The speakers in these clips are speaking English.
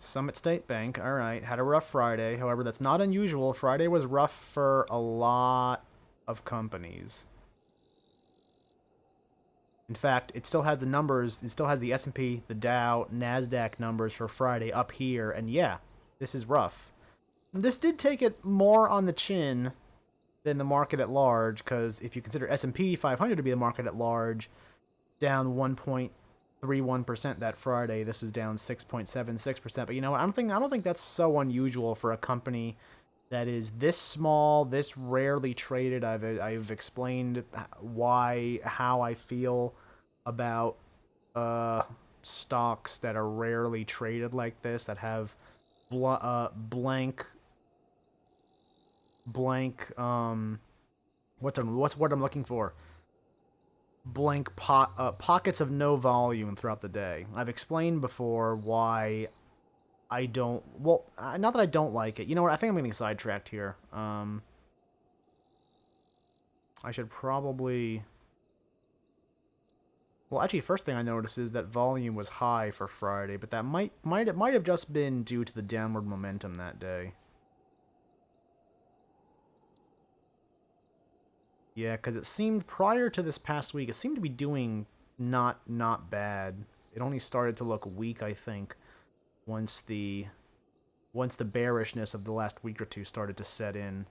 Summit State Bank, all right, had a rough Friday. However, that's not unusual. Friday was rough for a lot of companies. In fact, it still has the numbers. It still has the S&P, the Dow, Nasdaq numbers for Friday up here, and yeah, this is rough. This did take it more on the chin than the market at large, because if you consider S&P 500 to be the market at large, down 1.31% that Friday. This is down 6.76%. But you know what? I don't think that's so unusual for a company that is this small, this rarely traded. I've explained how I feel about uh stocks that are rarely traded like this, that have blank what's what I'm looking for, pockets of no volume throughout the day. I've explained before why I don't. Well, not that I don't like it. You know what? I think I'm getting sidetracked here. I should probably. Well, actually, first thing I noticed is that volume was high for Friday, but that might have just been due to the downward momentum that day. Yeah, because it seemed prior to this past week, it seemed to be doing not bad. It only started to look weak, I think, once the bearishness of the last week or two started to set in.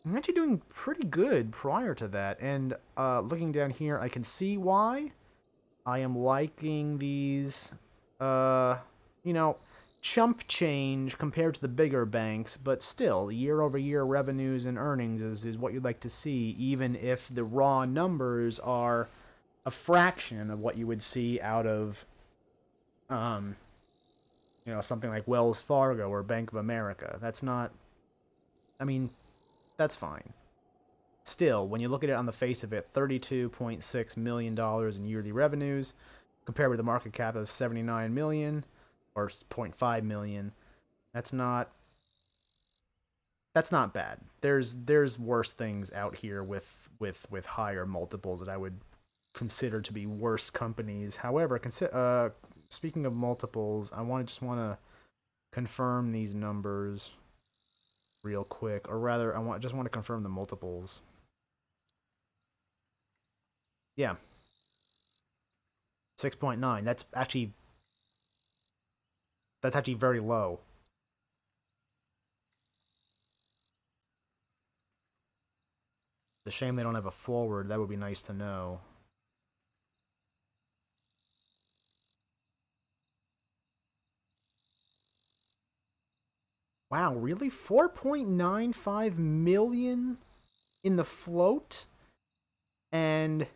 I'm actually doing pretty good prior to that, and looking down here, I can see why. I am liking these, uh, you know, chump change compared to the bigger banks, but still, year-over-year revenues and earnings is what you'd like to see, even if the raw numbers are a fraction of what you would see out of, um, something like Wells Fargo or Bank of America. That's not, I mean, that's fine. Still, when you look at it on the face of it, $32.6 million in yearly revenues, compared with a market cap of 79 million or zero point 0.5 million, that's not bad. There's worse things out here with higher multiples that I would consider to be worse companies. However, speaking of multiples, just want to confirm these numbers real quick, or rather, just want to confirm the multiples. Yeah, 6.9. That's actually very low. It's a shame they don't have a forward. That would be nice to know. Wow, really? 4.95 million in the float? And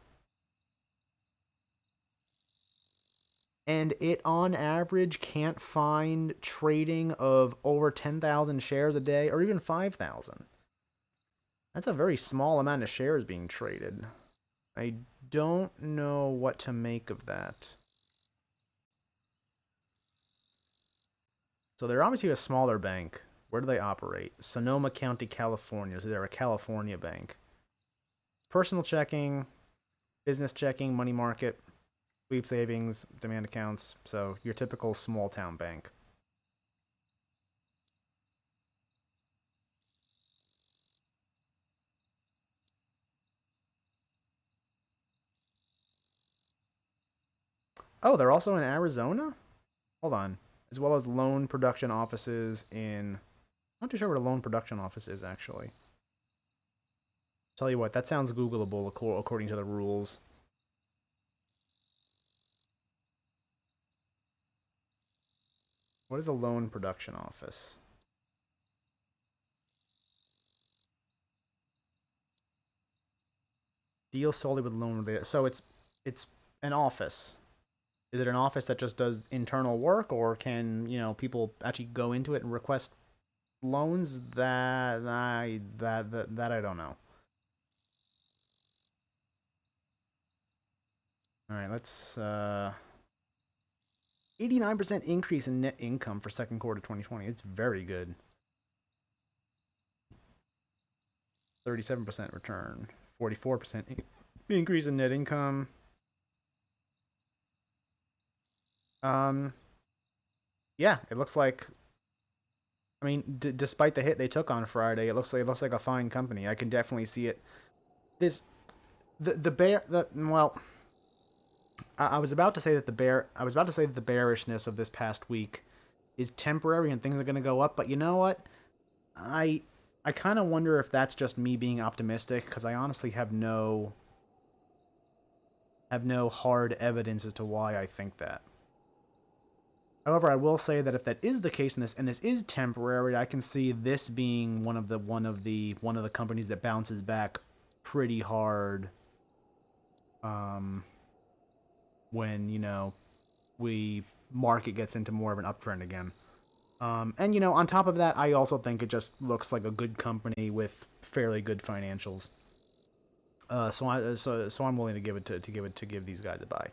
it on average can't find trading of over 10,000 shares a day or even 5,000. That's a very small amount of shares being traded. I don't know what to make of that. So they're obviously a smaller bank. Where do they operate? Sonoma County, California. So they're a California bank. Personal checking, business checking, money market, sweep savings, demand accounts. So your typical small town bank. Oh, they're also in Arizona? Hold on. As well as loan production offices in. I'm not too sure where the loan production office is, actually. Tell you what, that sounds Googleable according to the rules. What is a loan production office? Deal solely with loan related. So it's an office. Is it an office that just does internal work, or can people actually go into it and request loans? That I don't know. All right, let's 89% increase in net income for second quarter 2020. It's very good. 37% return. 44% increase in net income. Um yeah, it looks like. I mean, despite the hit they took on Friday, it looks like a fine company. I can definitely see it. This the bear the well, I was about to say that the bearishness of this past week is temporary and things are going to go up. But you know what? I I kind of wonder if that's just me being optimistic because I honestly have no hard evidence as to why I think that. However, I will say that if that is the case in this, and this is temporary, I can see this being one of the companies that bounces back pretty hard. Um, when we market gets into more of an uptrend again. And on top of that, I also think it just looks like a good company with fairly good financials. So I'm willing to give these guys a buy.